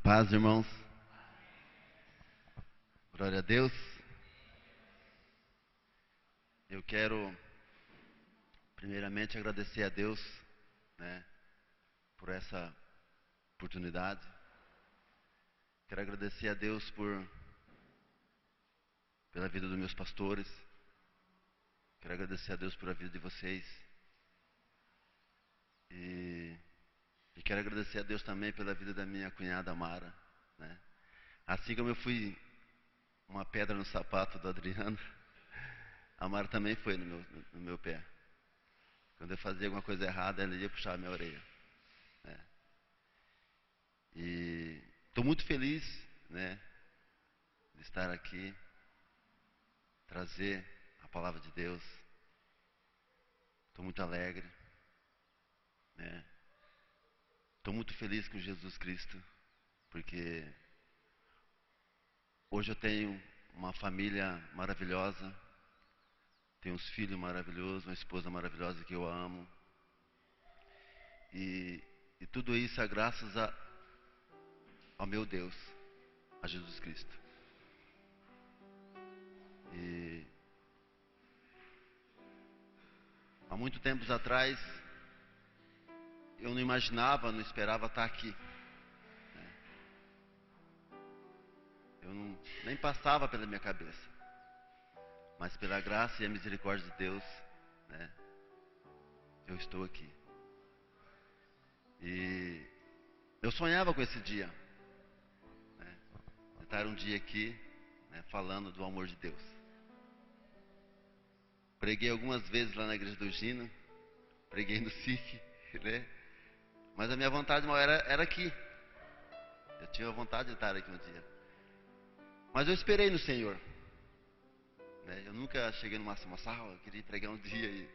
Paz, irmãos. Glória a Deus. Eu quero, primeiramente, agradecer a Deus, por essa oportunidade. Quero agradecer a Deus pela vida dos meus pastores. Quero agradecer a Deus pela vida de vocês. E quero agradecer a Deus também pela vida da minha cunhada Mara, Assim como eu fui uma pedra no sapato do Adriano, a Mara também foi no meu pé. Quando eu fazia alguma coisa errada, ela ia puxar a minha orelha. E estou muito feliz, de estar aqui, trazer a palavra de Deus. Estou muito alegre, Estou muito feliz com Jesus Cristo, porque hoje eu tenho uma família maravilhosa, tenho uns filhos maravilhosos, uma esposa maravilhosa que eu amo. E tudo isso é graças ao meu Deus, a Jesus Cristo. E há muito tempos atrás, eu não imaginava, não esperava estar aqui. Nem passava pela minha cabeça. Mas pela graça e a misericórdia de Deus, eu estou aqui. E eu sonhava com esse dia, de estar um dia aqui, falando do amor de Deus. Preguei algumas vezes lá na igreja do Gino, preguei no SIC, Mas a minha vontade maior era aqui. Eu tinha vontade de estar aqui um dia. Mas eu esperei no Senhor. Eu nunca cheguei numa sala, eu queria pregar um dia aí,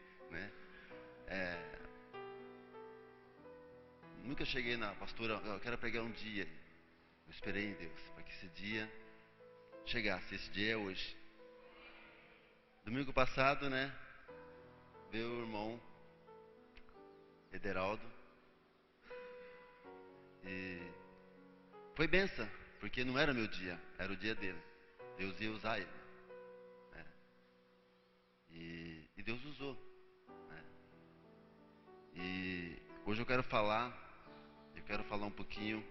Nunca cheguei na pastora, eu quero pregar um dia. Eu esperei em Deus, para que esse dia chegasse. Esse dia é hoje. Domingo passado, veio o irmão Ederaldo. E foi bênção, porque não era meu dia, era o dia dele. Deus ia usar ele. E Deus usou. E hoje eu quero falar um pouquinho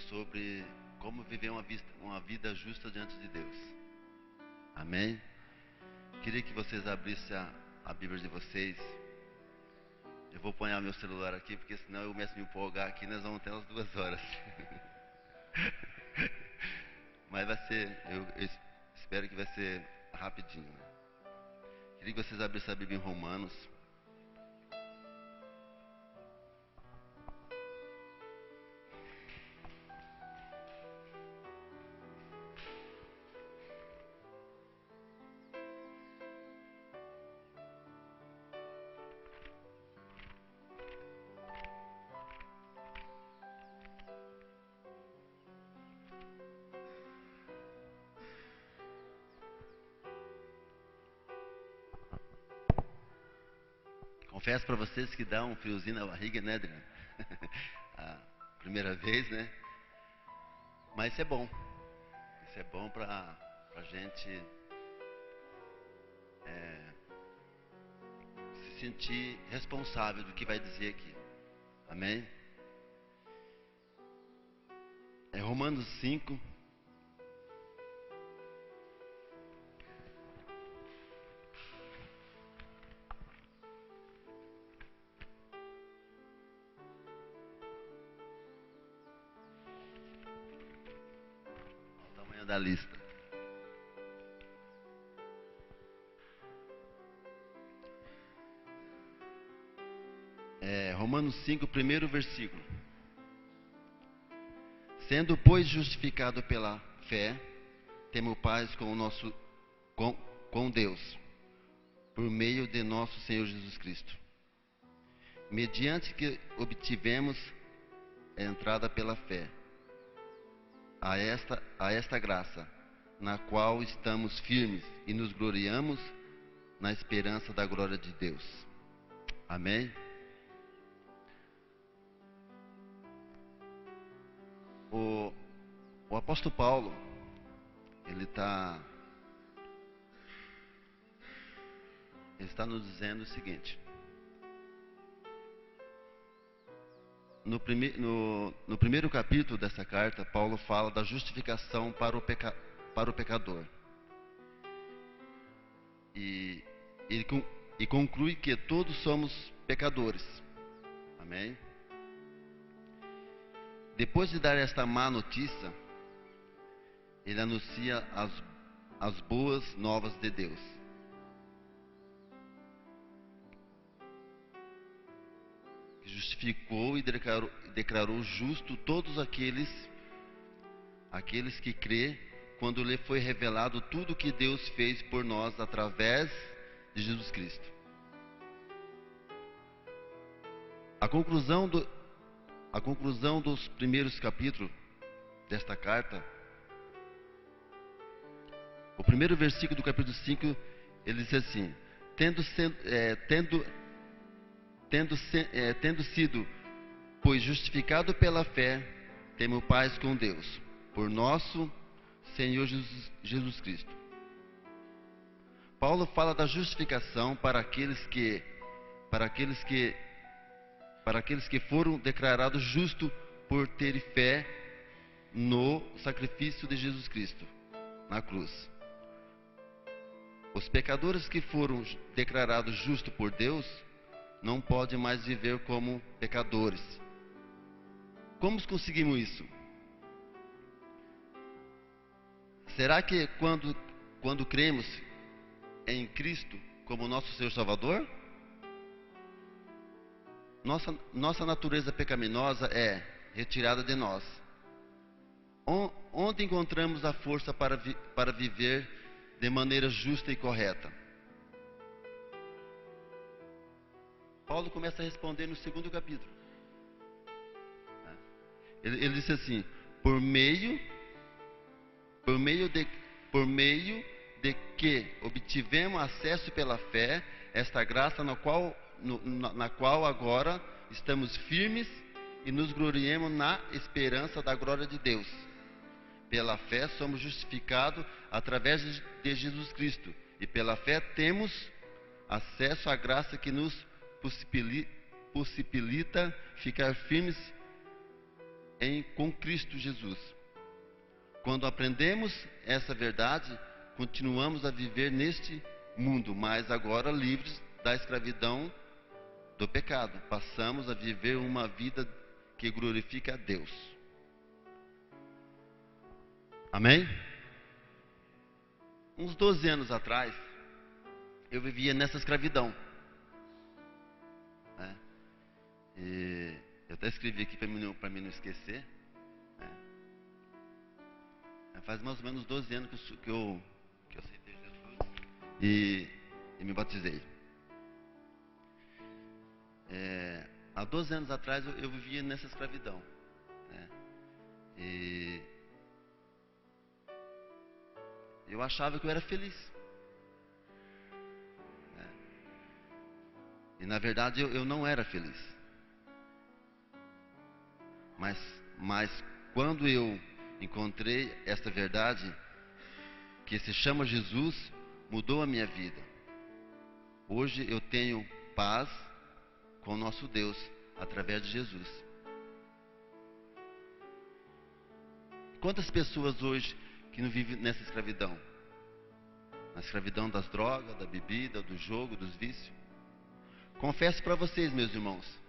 sobre como viver uma vida justa diante de Deus. Amém? Queria que vocês abrissem a Bíblia de vocês. Eu vou pôr meu celular aqui, porque senão eu começo a me empolgar aqui, nós vamos ter umas 2 horas. Mas vai ser, eu espero que vai ser rapidinho. Queria que vocês abrissem a Bíblia em Romanos. Confesso para vocês que dá um friozinho na barriga, Adriano? A primeira vez, Mas isso é bom. Isso é bom para a gente se sentir responsável do que vai dizer aqui. Amém? É Romanos 5. O tamanho da lista. Romanos 5, primeiro versículo. Sendo, pois, justificado pela fé, temos paz com Deus, por meio de nosso Senhor Jesus Cristo, mediante que obtivemos a entrada pela fé a esta graça, na qual estamos firmes e nos gloriamos na esperança da glória de Deus. Amém? O, o apóstolo Paulo, ele está nos dizendo o seguinte: no primeiro capítulo dessa carta, Paulo fala da justificação para o pecador. E conclui que todos somos pecadores. Amém? Depois de dar esta má notícia, ele anuncia as boas novas de Deus. Que justificou e declarou justo todos aqueles que crê, quando lhe foi revelado tudo o que Deus fez por nós através de Jesus Cristo. A conclusão dos primeiros capítulos desta carta, o primeiro versículo do capítulo 5, ele diz assim: tendo sido, pois, justificado pela fé, temos paz com Deus, por nosso Senhor Jesus Cristo. Paulo fala da justificação para aqueles que foram declarados justos por terem fé no sacrifício de Jesus Cristo na cruz. Os pecadores que foram declarados justos por Deus não podem mais viver como pecadores. Como conseguimos isso? Será que quando cremos em Cristo como nosso Senhor Salvador, nossa natureza pecaminosa é retirada de nós? Onde encontramos a força para viver de maneira justa e correta? Paulo começa a responder no segundo capítulo. Ele disse assim: por meio de que obtivemos acesso pela fé, esta graça na qual agora estamos firmes e nos gloriemos na esperança da glória de Deus. Pela fé somos justificados através de Jesus Cristo, e pela fé temos acesso à graça que nos possibilita ficar firmes com Cristo Jesus. Quando aprendemos essa verdade, continuamos a viver neste mundo, mas agora livres da escravidão do pecado. Passamos a viver uma vida que glorifica a Deus. Amém? Uns 12 anos atrás, eu vivia nessa escravidão. E eu até escrevi aqui para mim não esquecer. Faz mais ou menos 12 anos que eu aceitei Jesus e me batizei. Há 12 anos atrás eu vivia nessa escravidão. E eu achava que eu era feliz. E na verdade eu não era feliz. Mas quando eu encontrei esta verdade, que se chama Jesus, mudou a minha vida. Hoje eu tenho paz com o nosso Deus através de Jesus. Quantas pessoas hoje que não vivem nessa escravidão? Na escravidão das drogas, da bebida, do jogo, dos vícios. Confesso para vocês, meus irmãos,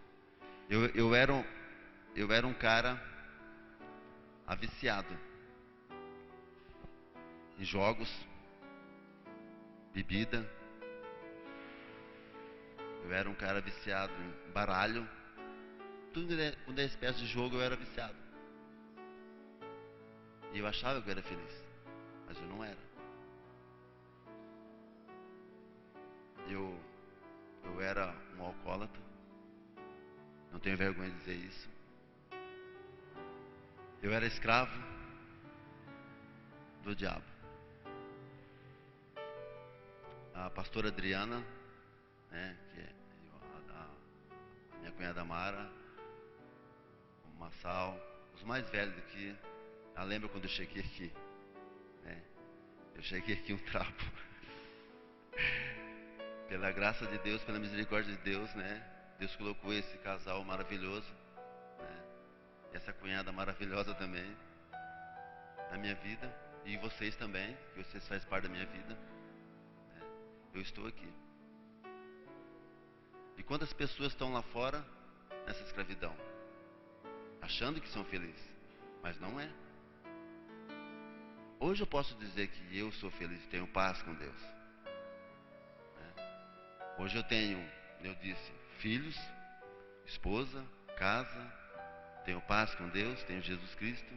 eu era um cara viciado em jogos, bebida. Eu era um cara viciado em baralho. Tudo quando é espécie de jogo eu era viciado. E eu achava que eu era feliz, mas eu não era. Eu era um alcoólatra. Não tenho vergonha de dizer isso. Eu era escravo do diabo. A pastora Adriana, que é a minha cunhada Mara, o Massal, Os mais velhos aqui, lembra quando eu cheguei aqui? Né? Eu cheguei aqui um trapo. Pela graça de Deus, pela misericórdia de Deus, né? Deus colocou esse casal maravilhoso, né? Essa cunhada maravilhosa também na minha vida, e vocês também, que vocês fazem parte da minha vida, né? Eu estou aqui. E quantas pessoas estão lá fora nessa escravidão, achando que são felizes, mas não é. Hoje eu posso dizer que eu sou feliz, tenho paz com Deus, né? Hoje eu tenho, eu disse, filhos, esposa, casa, tenho paz com Deus, tenho Jesus Cristo,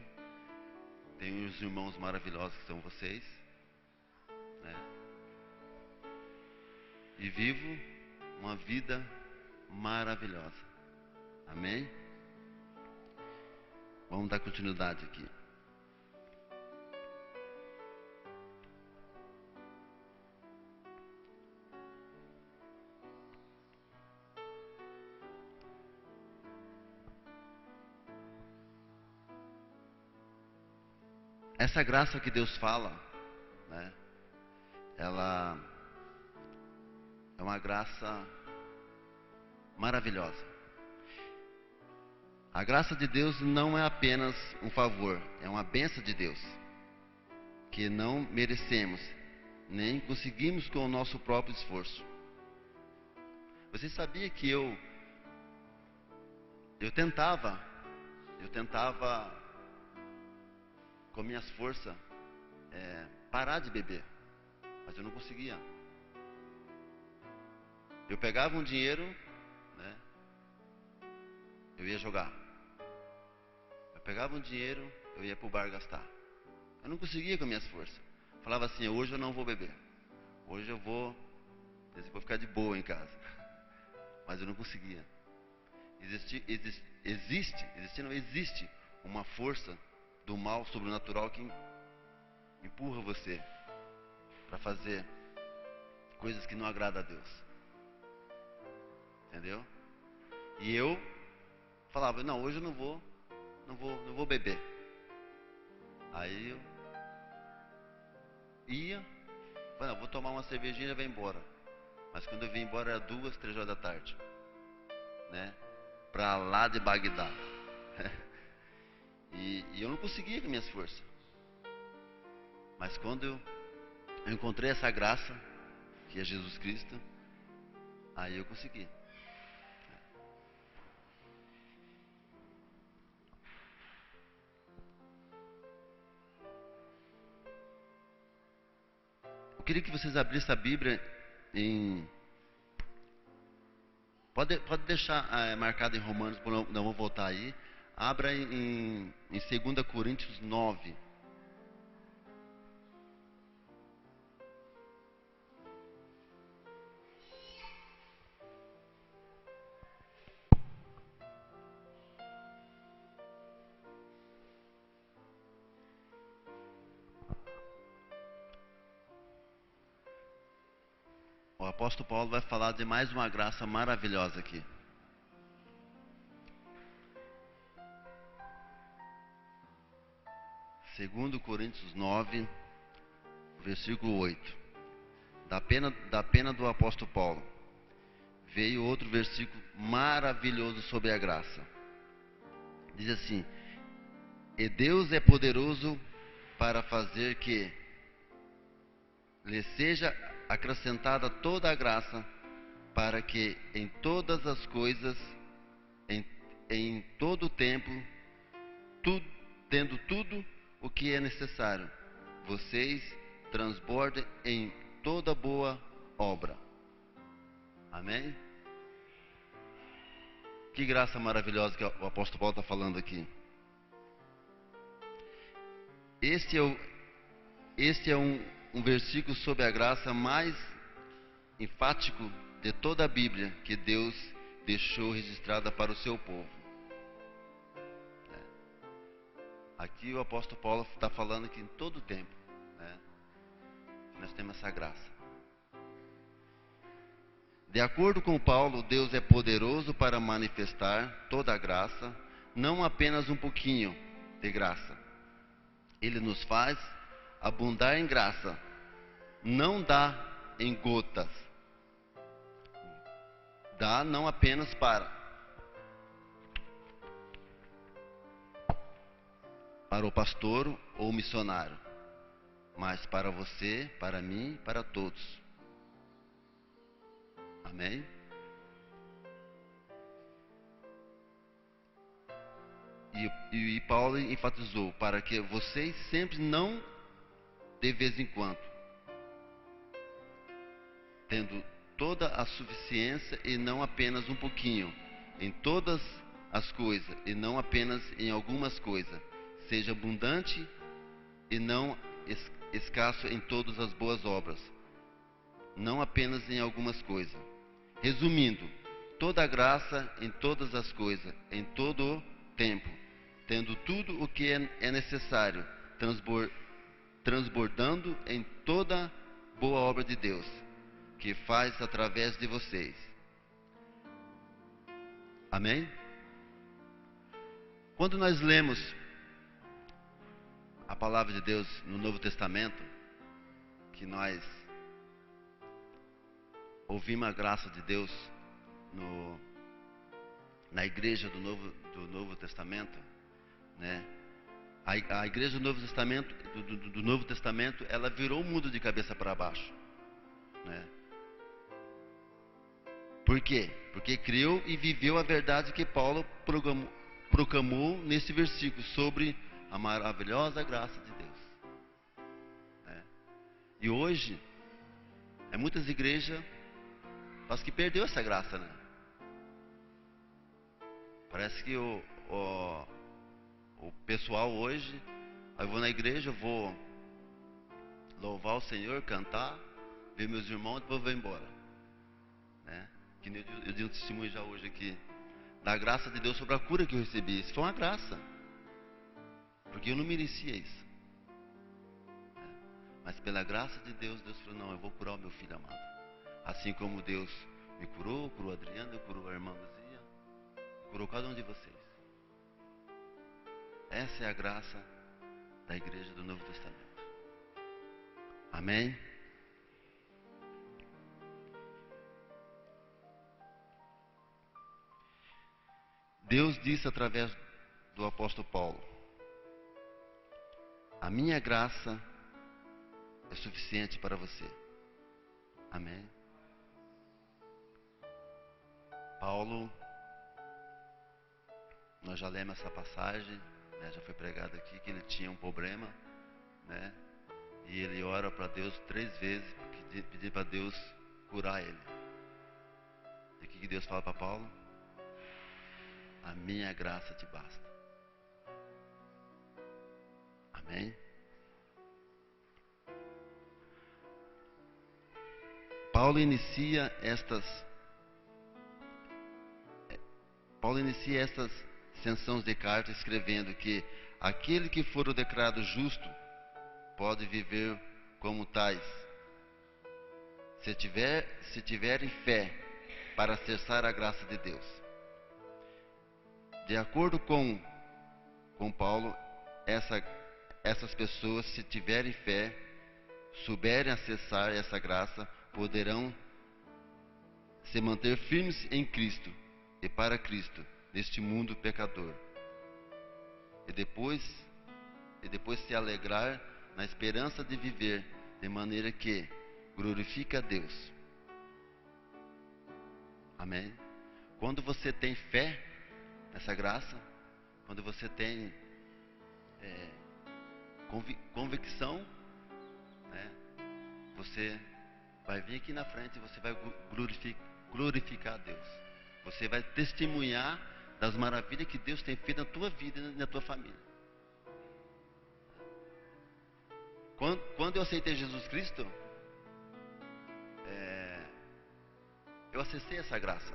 tenho os irmãos maravilhosos que são vocês, né? E vivo uma vida maravilhosa. Amém? Vamos dar continuidade aqui. Essa graça que Deus fala, né? Ela é uma graça maravilhosa. A graça de Deus não é apenas um favor, é uma bênção de Deus, que não merecemos, nem conseguimos com o nosso próprio esforço. Você sabia que eu tentava com minhas forças parar de beber, mas eu não conseguia. Eu pegava um dinheiro, né? Eu ia jogar. Eu pegava um dinheiro, eu ia pro bar gastar. Eu não conseguia com minhas forças. Falava assim, hoje eu não vou beber. Hoje eu vou ficar de boa em casa. Mas eu não conseguia. Existe uma força do mal sobrenatural que empurra você para fazer coisas que não agradam a Deus. Entendeu? E eu falava, não, hoje eu não vou beber. Aí eu ia, falei, não, vou tomar uma cervejinha e vou embora. Mas quando eu vim embora era 2, 3 horas da tarde, né? Pra lá de Bagdá. E eu não conseguia com minhas forças. Mas quando eu encontrei essa graça, que é Jesus Cristo, aí eu consegui. Eu queria que vocês abrissem a Bíblia em... Pode deixar marcado em Romanos, não vou voltar aí. Abra em 2 Coríntios 9. O apóstolo Paulo vai falar de mais uma graça maravilhosa aqui. Segundo Coríntios 9, versículo 8. Da pena do apóstolo Paulo, veio outro versículo maravilhoso sobre a graça. Diz assim: e Deus é poderoso para fazer que lhe seja acrescentada toda a graça, para que em todas as coisas, em todo o tempo, tendo tudo o que é necessário, vocês transbordem em toda boa obra. Amém? Que graça maravilhosa que o apóstolo Paulo está falando aqui. Este é um versículo sobre a graça mais enfático de toda a Bíblia, que Deus deixou registrada para o seu povo. Aqui o apóstolo Paulo está falando que em todo o tempo, né, nós temos essa graça. De acordo com Paulo, Deus é poderoso para manifestar toda a graça, não apenas um pouquinho, de graça. Ele nos faz abundar em graça, não dá em gotas. Dá não apenas para o pastor ou o missionário, mas para você, para mim, para todos. Amém? E Paulo enfatizou para que vocês sempre, não de vez em quando, tendo toda a suficiência e não apenas um pouquinho, em todas as coisas e não apenas em algumas coisas, seja abundante e não escasso em todas as boas obras, não apenas em algumas coisas. Resumindo, toda a graça em todas as coisas, em todo o tempo, tendo tudo o que é necessário, transbordando em toda boa obra de Deus, que faz através de vocês. Amém? Quando nós lemos a palavra de Deus no Novo Testamento, que nós ouvimos a graça de Deus na igreja do Novo Testamento, né? A igreja do Novo Testamento, ela virou o mundo de cabeça para baixo, né? Por quê? Porque criou e viveu a verdade que Paulo proclamou nesse versículo sobre a maravilhosa graça de Deus, né? E hoje, muitas igrejas, parece que perdeu essa graça, né? Parece que o pessoal hoje, eu vou na igreja, eu vou louvar o Senhor, cantar, ver meus irmãos e depois vou embora, né? Que nem eu dei um testemunho já hoje aqui, da graça de Deus sobre a cura que eu recebi. Isso foi uma graça, porque eu não merecia isso, né? Mas pela graça de Deus, Deus falou, não, eu vou curar o meu filho amado. Assim como Deus me curou a Adriana, curou a irmã Luzia, curou cada um de vocês. Essa é a graça da igreja do Novo Testamento. Amém? Deus disse através do apóstolo Paulo: a minha graça é suficiente para você. Amém? Paulo, nós já lemos essa passagem, né, já foi pregado aqui, que ele tinha um problema, né? E ele ora para Deus 3 vezes, pedir para Deus curar ele. E o que Deus fala para Paulo? A minha graça te basta. Amém? Paulo inicia estas extensões de carta escrevendo que aquele que for declarado justo pode viver como tais, se tiverem fé para acessar a graça de Deus. De acordo com Paulo, essas pessoas, se tiverem fé, souberem acessar essa graça, poderão se manter firmes em Cristo e para Cristo, neste mundo pecador. E depois se alegrar na esperança de viver de maneira que glorifica a Deus. Amém? Quando você tem fé nessa graça, quando você tem convicção, né, você vai vir aqui na frente e você vai glorificar a Deus. Você vai testemunhar das maravilhas que Deus tem feito na tua vida e na tua família. Quando eu aceitei Jesus Cristo, eu acessei essa graça.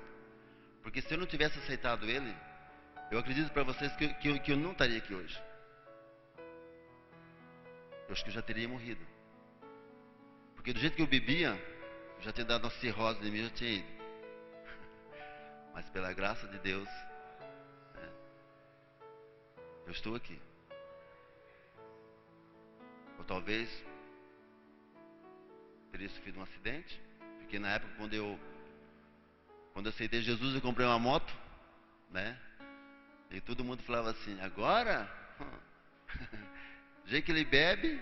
Porque se eu não tivesse aceitado Ele, eu acredito para vocês que eu não estaria aqui hoje. Eu acho que eu já teria morrido. Porque do jeito que eu bebia, eu já tinha dado uma cirrose de mim, eu já tinha ido. Mas pela graça de Deus, né, eu estou aqui. talvez teria sofrido um acidente, porque na época quando eu aceitei Jesus, eu comprei uma moto, né? E todo mundo falava assim: agora, do jeito que ele bebe,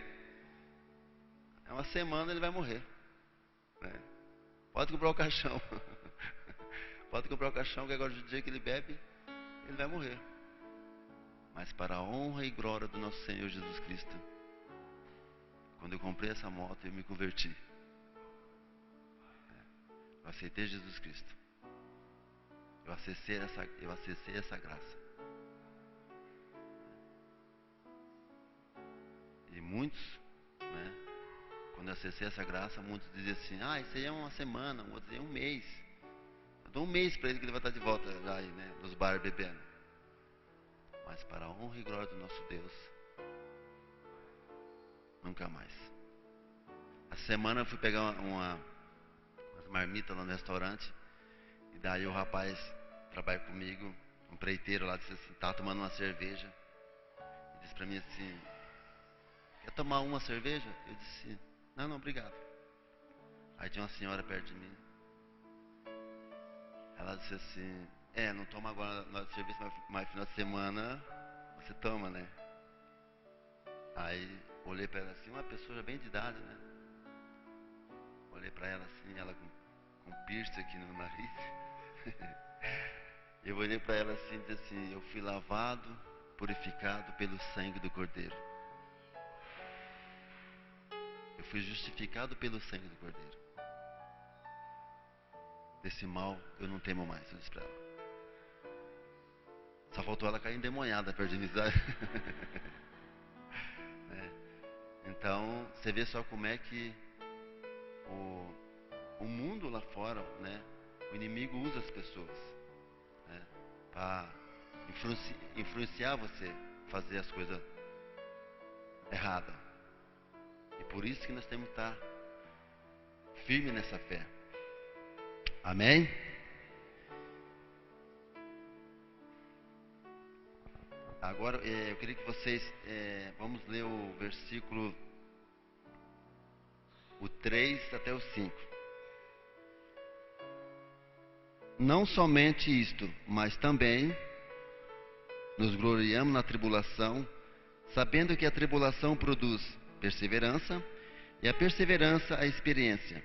é uma semana ele vai morrer, né? Pode comprar o caixão. Pode comprar o caixão, que agora do jeito que ele bebe, ele vai morrer. Mas para a honra e glória do nosso Senhor Jesus Cristo, quando eu comprei essa moto, eu me converti. Eu aceitei Jesus Cristo. Eu acessei essa graça. E muitos, né, quando eu acessei essa graça, muitos diziam assim: ah, isso aí é uma semana, outros diziam um mês. Eu dou um mês para ele que ele vai estar de volta já aí, né, nos bares bebendo. Mas para a honra e glória do nosso Deus, nunca mais. Essa semana eu fui pegar umas marmitas lá no restaurante. E daí o rapaz trabalha comigo, um preiteiro lá, disse assim, tava tomando uma cerveja. E disse pra mim assim: quer tomar uma cerveja? Eu disse: não, não, obrigado. Aí tinha uma senhora perto de mim. Ela disse assim: não toma agora na cerveja, mas final de semana você toma, né? Aí olhei pra ela assim, uma pessoa já bem de idade, né? Olhei pra ela assim, ela com piercing aqui no nariz. Eu olhei para ela assim e disse assim: eu fui lavado, purificado pelo sangue do Cordeiro. Eu fui justificado pelo sangue do Cordeiro. Desse mal eu não temo mais, eu disse para ela. Só faltou ela cair endemoniada perto de mim, sabe? Então, você vê só como é que o mundo lá fora, né? O inimigo usa as pessoas, né, para influenciar você a fazer as coisas erradas. E por isso que nós temos que estar firme nessa fé. Amém? Agora eu queria que vocês vamos ler o versículo o 3 até o 5. Não somente isto, mas também nos gloriamos na tribulação, sabendo que a tribulação produz perseverança, e a perseverança a experiência,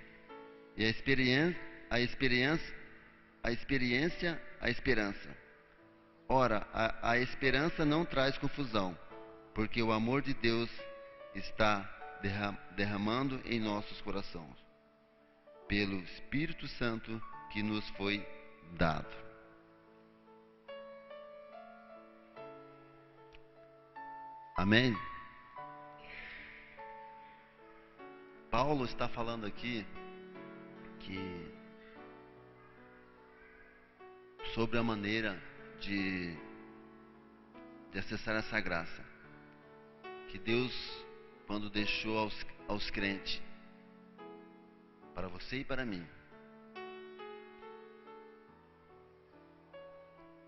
e a esperança. Ora, a esperança não traz confusão, porque o amor de Deus está derramando em nossos corações, pelo Espírito Santo que nos foi dado. Amém? Paulo está falando aqui sobre a maneira de acessar essa graça que Deus, quando deixou aos crentes, para você e para mim.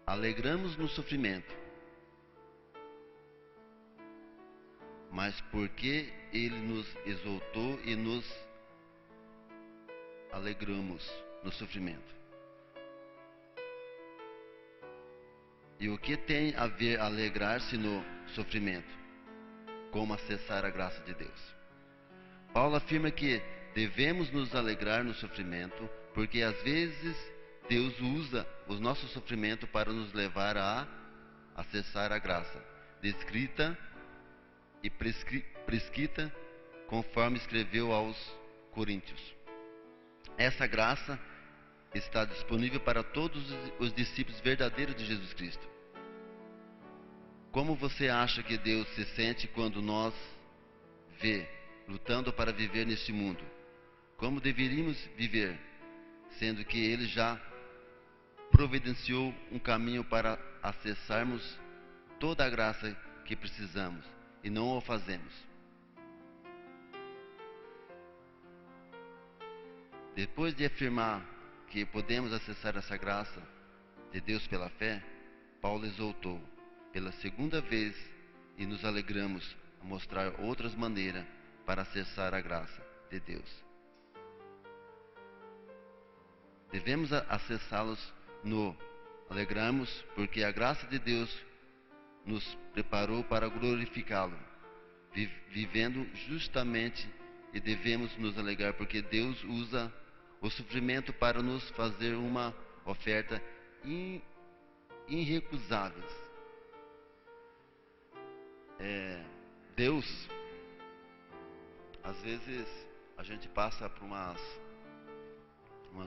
Alegramos no sofrimento, mas porque Ele nos exaltou e nos alegramos no sofrimento. E o que tem a ver alegrar-se no sofrimento? Como acessar a graça de Deus? Paulo afirma que devemos nos alegrar no sofrimento, porque às vezes Deus usa o nosso sofrimento para nos levar a acessar a graça, descrita e prescrita, conforme escreveu aos Coríntios. Essa graça está disponível para todos os discípulos verdadeiros de Jesus Cristo. Como você acha que Deus se sente quando nos vê lutando para viver neste mundo? Como deveríamos viver, sendo que Ele já providenciou um caminho para acessarmos toda a graça que precisamos e não o fazemos? Depois de afirmar que podemos acessar essa graça de Deus pela fé, Paulo exaltou pela segunda vez e nos alegramos a mostrar outras maneiras para acessar a graça de Deus. Devemos acessá-los no alegramos, porque a graça de Deus nos preparou para glorificá-lo, vivendo justamente, e devemos nos alegrar, porque Deus usa o sofrimento para nos fazer uma oferta irrecusável. Deus, às vezes a gente passa por umas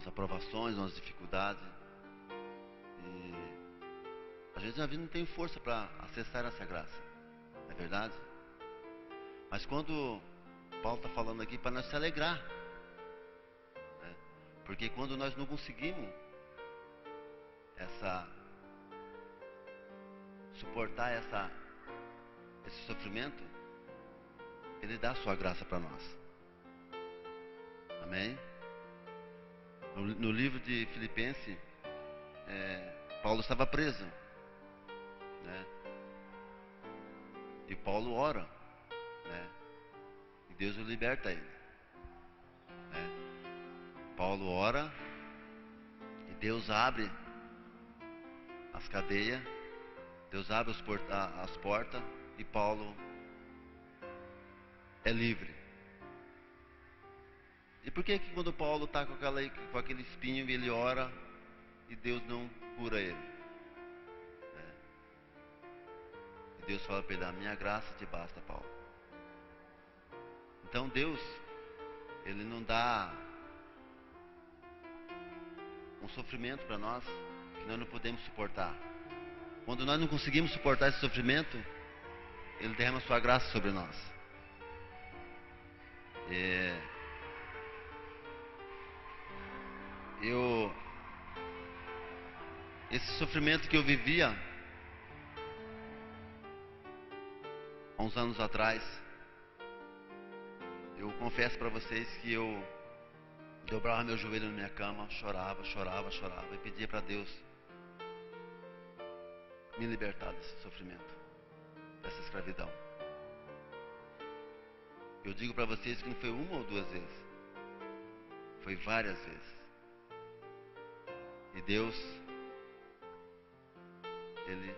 aprovações, umas dificuldades, e a gente às vezes não tem força para acessar essa graça, não é verdade? Mas quando Paulo está falando aqui para nós se alegrar, né? Porque quando nós não conseguimos suportar esse sofrimento, Ele dá a sua graça para nós. Amém? No livro de Filipenses, Paulo estava preso, né? E Paulo ora, né? E Deus o liberta ele, né? Paulo ora e Deus abre as cadeias, Deus abre as portas, e Paulo é livre. E por que quando Paulo está com aquele espinho, ele ora e Deus não cura ele? E Deus fala para ele: a minha graça te basta, Paulo. Então Deus, Ele não dá um sofrimento para nós que nós não podemos suportar. Quando nós não conseguimos suportar esse sofrimento, Ele derrama a sua graça sobre nós. Esse sofrimento que eu vivia há uns anos atrás, eu confesso para vocês que eu dobrava meu joelho na minha cama, chorava e pedia para Deus me libertar desse sofrimento, dessa escravidão. Eu digo para vocês que não foi uma ou duas vezes, foi várias vezes. E Deus, Ele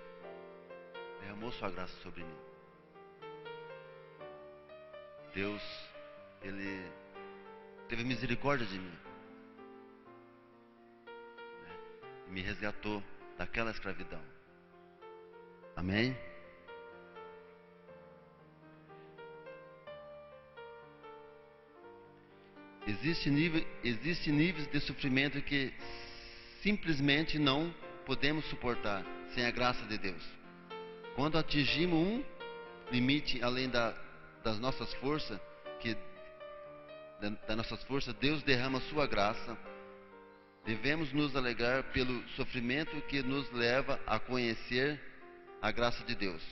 derramou sua graça sobre mim. Deus, Ele teve misericórdia de mim, né? E me resgatou daquela escravidão. Amém? Existem níveis de sofrimento que simplesmente não podemos suportar sem a graça de Deus. Quando atingimos um limite além das nossas forças, Deus derrama sua graça. Devemos nos alegrar pelo sofrimento que nos leva a conhecer a graça de Deus.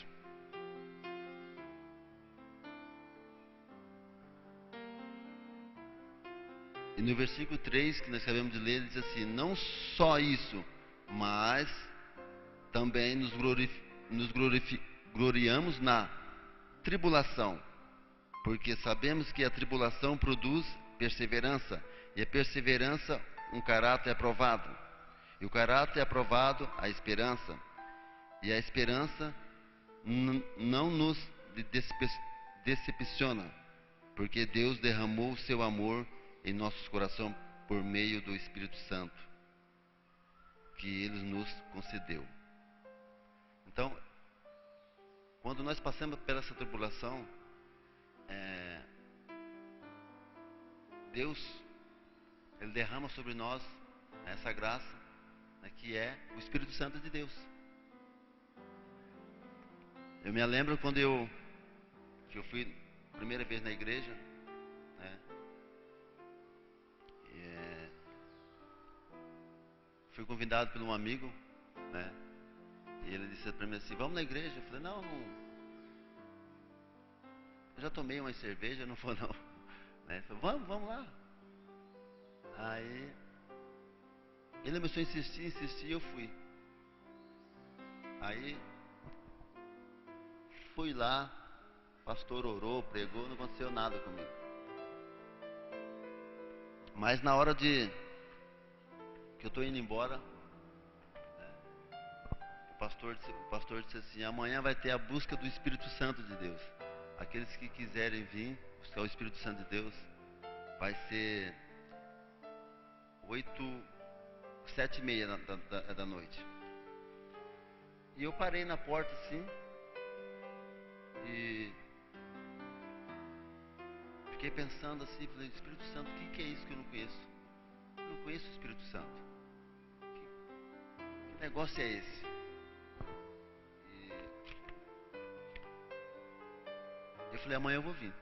E no versículo 3 que nós acabamos de ler, ele diz assim: não só isso, mas também nos gloriamos na tribulação, porque sabemos que a tribulação produz perseverança, e a perseverança um caráter aprovado, e o caráter aprovado a esperança, e a esperança não nos decepciona, porque Deus derramou o seu amor em nossos corações por meio do Espírito Santo que Ele nos concedeu. Então, quando nós passamos por essa tribulação, Deus, Ele derrama sobre nós essa graça, né, que é o Espírito Santo de Deus. Eu me lembro quando que eu fui a primeira vez na igreja, né, fui convidado por um amigo, né, e ele disse para mim assim: vamos na igreja? Eu falei: não, eu já tomei uma cerveja, não vou não. Né? Ele falou: vamos lá. Aí ele começou a insistir, eu fui. Aí fui lá, O pastor orou, pregou, não aconteceu nada comigo. Mas na hora que eu estou indo embora, o pastor disse assim: amanhã vai ter a busca do Espírito Santo de Deus. Aqueles que quiserem vir buscar o Espírito Santo de Deus, vai ser 7h30 da noite. E eu parei na porta assim e fiquei pensando assim, falei: Espírito Santo, o que é isso que eu não conheço? Eu não conheço o Espírito Santo. Que negócio é esse? E eu falei: amanhã eu vou vir,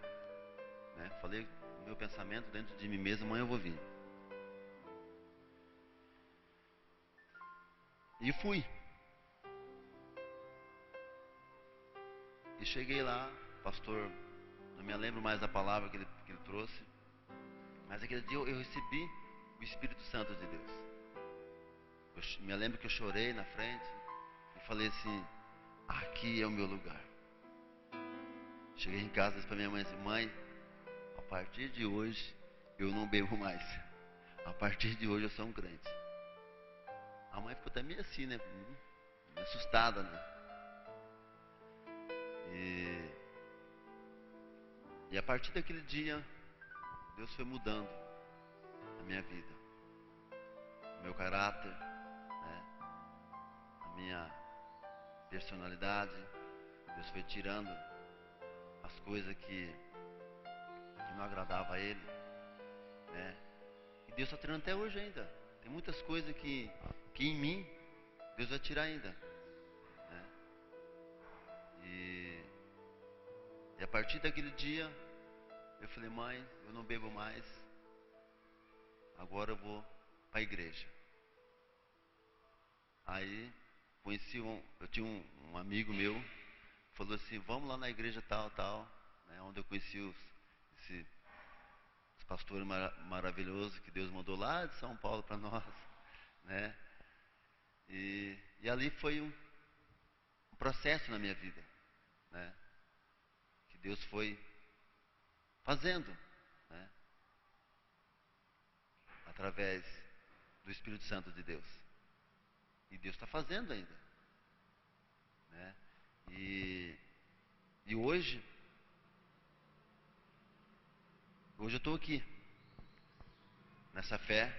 né? Falei o meu pensamento dentro de mim mesmo: amanhã eu vou vir. E fui. E cheguei lá, pastor, não me lembro mais da palavra que ele trouxe, mas aquele dia eu recebi o Espírito Santo de Deus. Eu me lembro que eu chorei na frente e falei assim: aqui é o meu lugar. Cheguei em casa e disse para minha mãe assim: mãe, a partir de hoje eu não bebo mais. A partir de hoje eu sou um crente. A mãe ficou até meio assim, né? Meio assustada, né? E a partir daquele dia, Deus foi mudando a minha vida, o meu caráter, né? A minha personalidade. Deus foi tirando as coisas que não agradavam a Ele, né? E Deus está tirando até hoje ainda. Tem muitas coisas que em mim Deus vai tirar ainda, né? E a partir daquele dia eu falei: mãe, eu não bebo mais. Agora eu vou para a igreja. Aí eu tinha um amigo meu, falou assim: vamos lá na igreja tal, né, onde eu conheci esse pastor maravilhoso que Deus mandou lá de São Paulo para nós, né? E ali foi um processo na minha vida, né? Que Deus foi fazendo, né? Através do Espírito Santo de Deus. E Deus está fazendo ainda, né? E hoje eu estou aqui, nessa fé,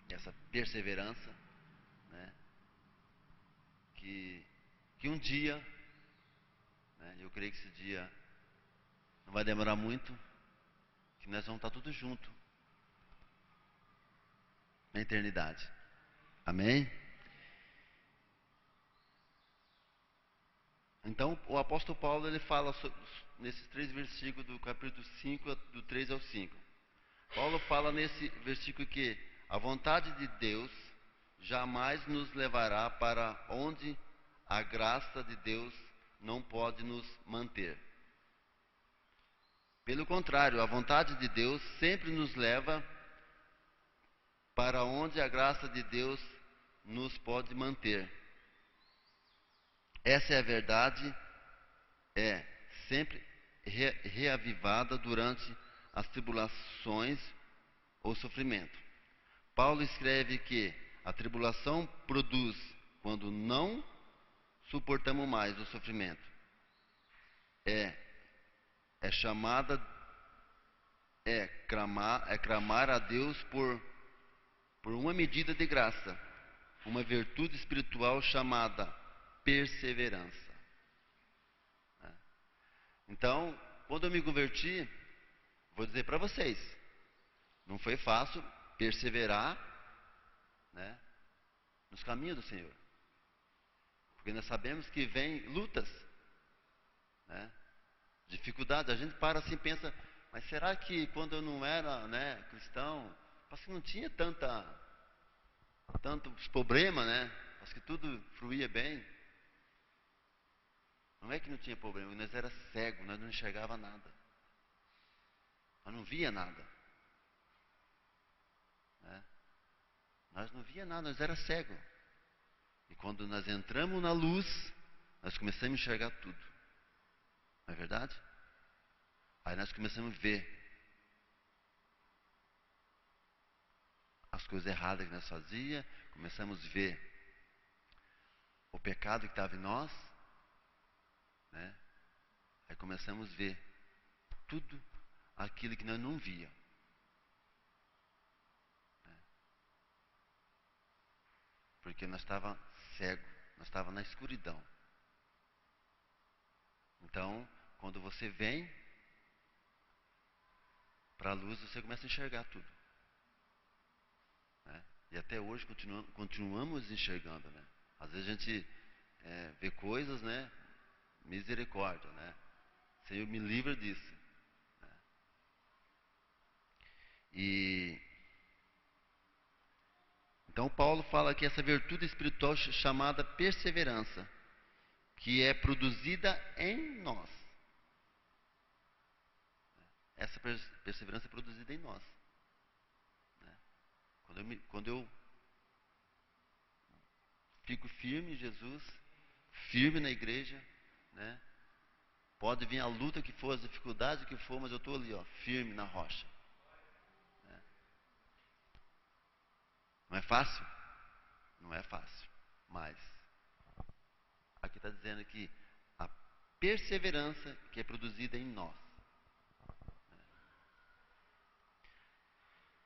nessa perseverança, né? Que um dia, né, eu creio que esse dia não vai demorar muito, que nós vamos estar todos juntos na eternidade. Amém? Então, o apóstolo Paulo, ele fala nesses 3 versículos do capítulo 5, do 3 ao 5. Paulo fala nesse versículo que a vontade de Deus jamais nos levará para onde a graça de Deus não pode nos manter. Pelo contrário, a vontade de Deus sempre nos leva para onde a graça de Deus nos pode manter. Essa é a verdade, é sempre reavivada durante as tribulações ou sofrimento. Paulo escreve que a tribulação produz quando não suportamos mais o sofrimento. Clamar a Deus por uma medida de graça, uma virtude espiritual chamada perseverança. Então, quando eu me converti, vou dizer para vocês, não foi fácil perseverar, né, nos caminhos do Senhor. Porque nós sabemos que vem lutas, né, dificuldades. A gente para assim e pensa: mas será que quando eu não era, né, cristão, parece que não tinha tantos problemas, né? Parece que tudo fluía bem. Não é que não tinha problema, nós era cego, nós não enxergava nada. Nós não via nada, né? Nós não via nada, nós era cego. E quando nós entramos na luz, nós começamos a enxergar tudo. Não é verdade? Aí nós começamos a ver as coisas erradas que nós fazíamos, começamos a ver o pecado que estava em nós, né? Aí começamos a ver tudo aquilo que nós não via, né? Porque nós estava cego, nós estava na escuridão. Então, quando você vem para a luz, você começa a enxergar tudo, né? E até hoje continuamos enxergando, né? Às vezes a gente vê coisas, né? Misericórdia, né? Senhor, me livra disso, né? E então Paulo fala que essa virtude espiritual chamada perseverança, que é produzida em nós. Essa perseverança é produzida em nós, né? Quando eu fico firme em Jesus, firme na igreja, né? Pode vir a luta que for, as dificuldades que for, mas eu estou ali, ó, firme na rocha, né? Não é fácil? Não é fácil. Mas aqui está dizendo que a perseverança que é produzida em nós.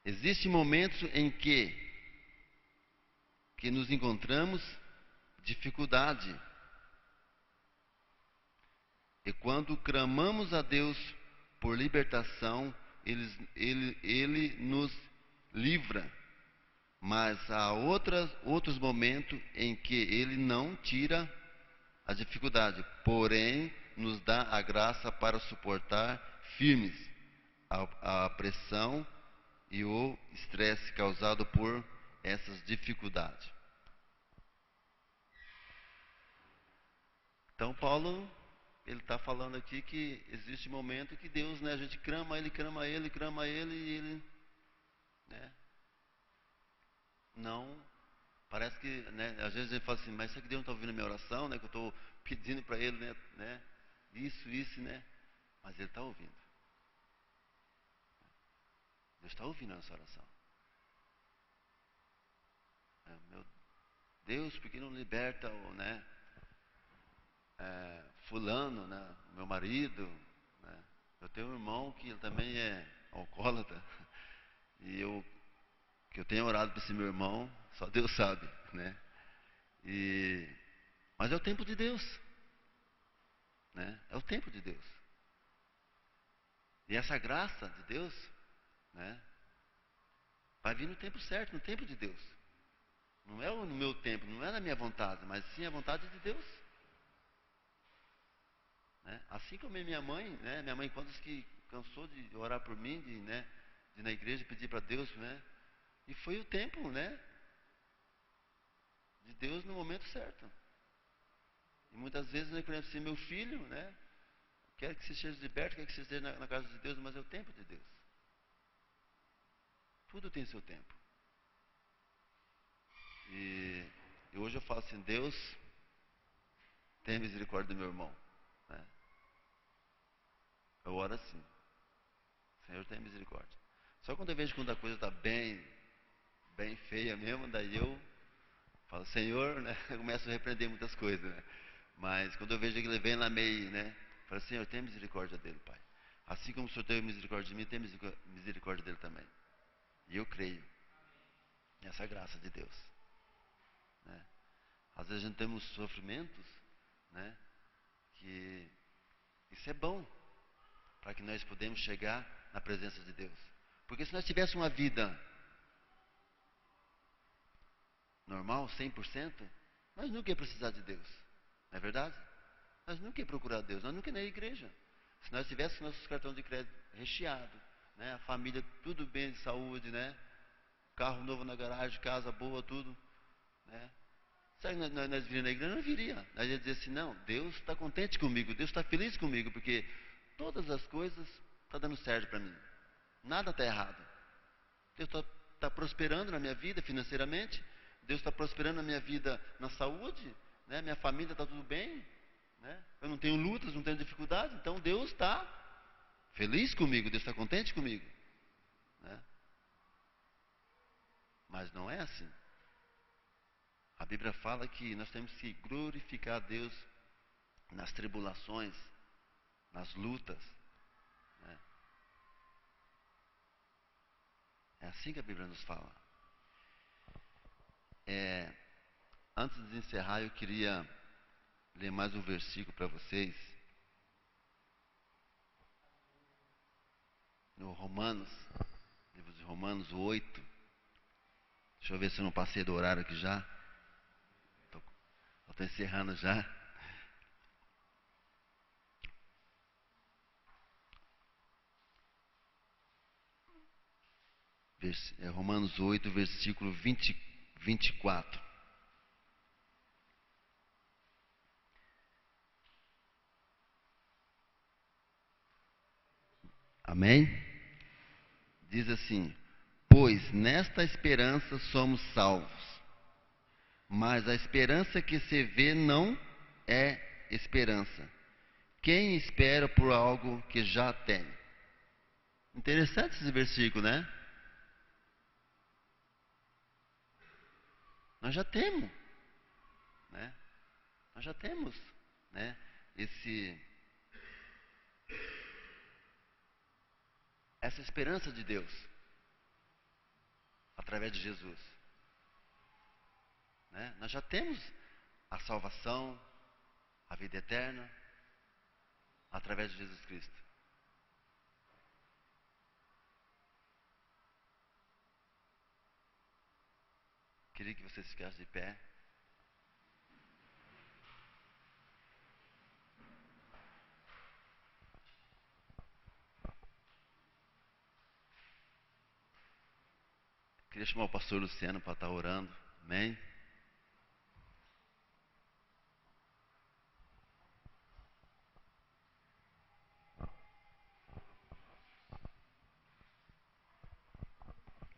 Existem momentos em que nos encontramos dificuldade. E quando clamamos a Deus por libertação, Ele nos livra. Mas há outros momentos em que Ele não tira a dificuldade, porém nos dá a graça para suportar firmes a pressão e o estresse causado por essas dificuldades. Então Paulo, ele está falando aqui que existe momento que Deus, né, a gente clama Ele e Ele, né, não, parece que, né, às vezes ele fala assim, mas será que Deus não está ouvindo a minha oração, né, que eu estou pedindo para Ele, né, isso, né, mas Ele está ouvindo. Deus está ouvindo a nossa oração. Meu Deus, por que não liberta o, né, fulano, né, meu marido, né? Eu tenho um irmão que ele também é alcoólatra e que eu tenho orado para esse meu irmão, só Deus sabe, né? Mas é o tempo de Deus, né? É o tempo de Deus. E essa graça de Deus, né, vai vir no tempo certo, no tempo de Deus. Não é no meu tempo, não é na minha vontade, mas sim a vontade de Deus. Né? Assim como minha mãe, né? Minha mãe, quando que cansou de orar por mim, de ir na igreja pedir para Deus, né? E foi o tempo, né, de Deus no momento certo. E muitas vezes nós queremos ser meu filho, né? Quero que você esteja liberto, quero que você esteja na casa de Deus, mas é o tempo de Deus. Tudo tem seu tempo. E hoje eu falo assim, Deus, tenha misericórdia do meu irmão, né? Eu oro assim, Senhor, tenha misericórdia. Só quando eu vejo quando a coisa está bem feia mesmo, daí eu falo, Senhor, né? Eu começo a repreender muitas coisas, né? Mas quando eu vejo que ele vem lá meio, né? Eu falo, Senhor, tenha misericórdia dele, Pai. Assim como o Senhor teve misericórdia de mim, tenha misericórdia dele também. E eu creio nessa graça de Deus, né? Às vezes a gente temos sofrimentos, né? Que isso é bom para que nós podemos chegar na presença de Deus. Porque se nós tivéssemos uma vida normal, 100%, nós nunca ia precisar de Deus. Não é verdade? Nós nunca ia procurar Deus, nós nunca ia na igreja. Se nós tivéssemos nossos cartões de crédito recheados, né? A família tudo bem de saúde, né? Carro novo na garagem, casa boa, tudo, né? Será que nós viríamos na igreja? Não viria. Nós ia dizer assim, não, Deus está contente comigo, Deus está feliz comigo, porque todas as coisas estão dando certo para mim. Nada está errado. Deus está prosperando na minha vida financeiramente. Deus está prosperando na minha vida na saúde, né? Minha família está tudo bem. né? Eu não tenho lutas, não tenho dificuldades, então Deus está feliz comigo, Deus está contente comigo, né? Mas não é assim. A Bíblia fala que nós temos que glorificar a Deus nas tribulações, nas lutas, né? É assim que a Bíblia nos fala. Antes de encerrar, eu queria ler mais um versículo para vocês. No Romanos, livro de Romanos 8. Deixa eu ver se eu não passei do horário aqui já. Estou encerrando já. Romanos 8, versículo 24. Amém? Diz assim: pois nesta esperança somos salvos. Mas a esperança que se vê não é esperança. Quem espera por algo que já tem? Interessante esse versículo, né? Nós já temos, né? Nós já temos, né? Essa esperança de Deus através de Jesus, né? Nós já temos a salvação, a vida eterna através de Jesus Cristo. Queria que vocês ficassem de pé. Queria chamar o pastor Luciano para estar orando. Amém?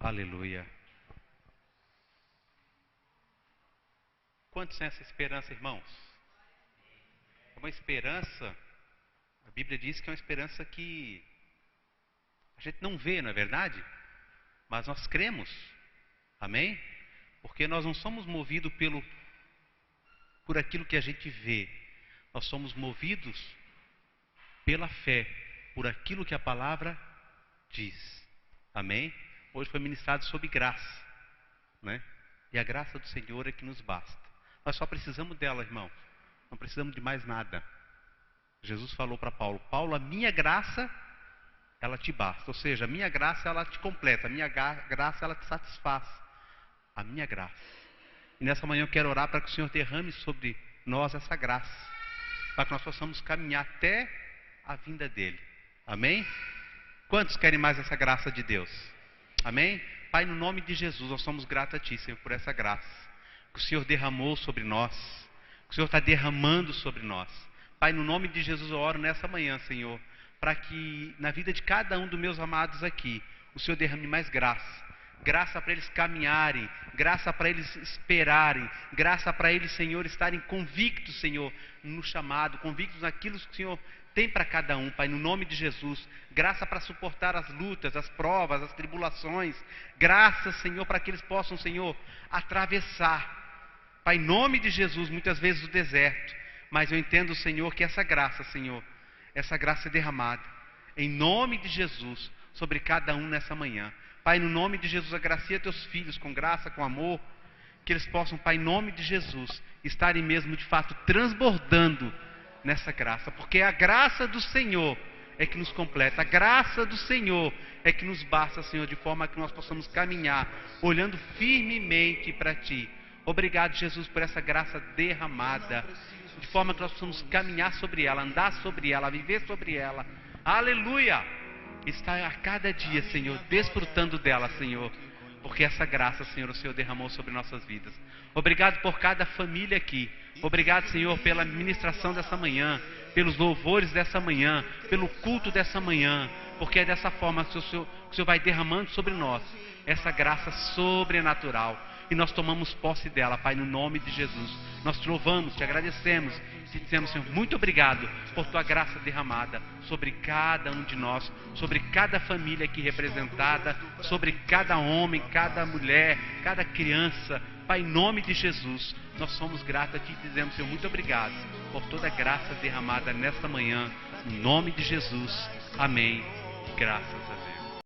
Aleluia. Quantos têm essa esperança, irmãos? É uma esperança, a Bíblia diz que é uma esperança que a gente não vê, não é verdade? Mas nós cremos, amém? Porque nós não somos movidos por aquilo que a gente vê, nós somos movidos pela fé, por aquilo que a palavra diz, amém? Hoje foi ministrado sobre graça, né? E a graça do Senhor é que nos basta. Nós só precisamos dela, irmão. Não precisamos de mais nada. Jesus falou para Paulo: Paulo, a minha graça, ela te basta. Ou seja, a minha graça, ela te completa. A minha graça, ela te satisfaz. A minha graça. E nessa manhã eu quero orar para que o Senhor derrame sobre nós essa graça, para que nós possamos caminhar até a vinda dEle. Amém? Quantos querem mais essa graça de Deus? Amém? Pai, no nome de Jesus, nós somos gratos a Ti, Senhor, por essa graça que o Senhor derramou sobre nós, que o Senhor está derramando sobre nós. Pai, no nome de Jesus eu oro nessa manhã, Senhor, para que na vida de cada um dos meus amados aqui, o Senhor derrame mais graça. Graça para eles caminharem, graça para eles esperarem, graça para eles, Senhor, estarem convictos, Senhor, no chamado, convictos naquilo que o Senhor tem para cada um, Pai, no nome de Jesus. Graça para suportar as lutas, as provas, as tribulações. Graça, Senhor, para que eles possam, Senhor, atravessar, Pai, em nome de Jesus, muitas vezes o deserto. Mas eu entendo, Senhor, que essa graça, Senhor, essa graça é derramada, em nome de Jesus, sobre cada um nessa manhã. Pai, no nome de Jesus, agracia teus filhos com graça, com amor, que eles possam, Pai, em nome de Jesus, estarem mesmo de fato transbordando nessa graça, porque a graça do Senhor é que nos completa, a graça do Senhor é que nos basta, Senhor, de forma que nós possamos caminhar, olhando firmemente para Ti. Obrigado, Jesus, por essa graça derramada, de forma que nós possamos caminhar sobre ela, andar sobre ela, viver sobre ela. Aleluia! Está a cada dia, Senhor, desfrutando dela, Senhor, porque essa graça, Senhor, o Senhor derramou sobre nossas vidas. Obrigado por cada família aqui. Obrigado, Senhor, pela ministração dessa manhã, pelos louvores dessa manhã, pelo culto dessa manhã, porque é dessa forma que o Senhor vai derramando sobre nós essa graça sobrenatural. e nós tomamos posse dela, Pai, no nome de Jesus. Nós te louvamos, te agradecemos, te dizemos, Senhor, muito obrigado por tua graça derramada sobre cada um de nós, sobre cada família aqui representada, sobre cada homem, cada mulher, cada criança. Pai, em nome de Jesus, nós somos gratos a ti e dizemos, Senhor, muito obrigado por toda a graça derramada nesta manhã, no nome de Jesus. Amém. Graças a Deus.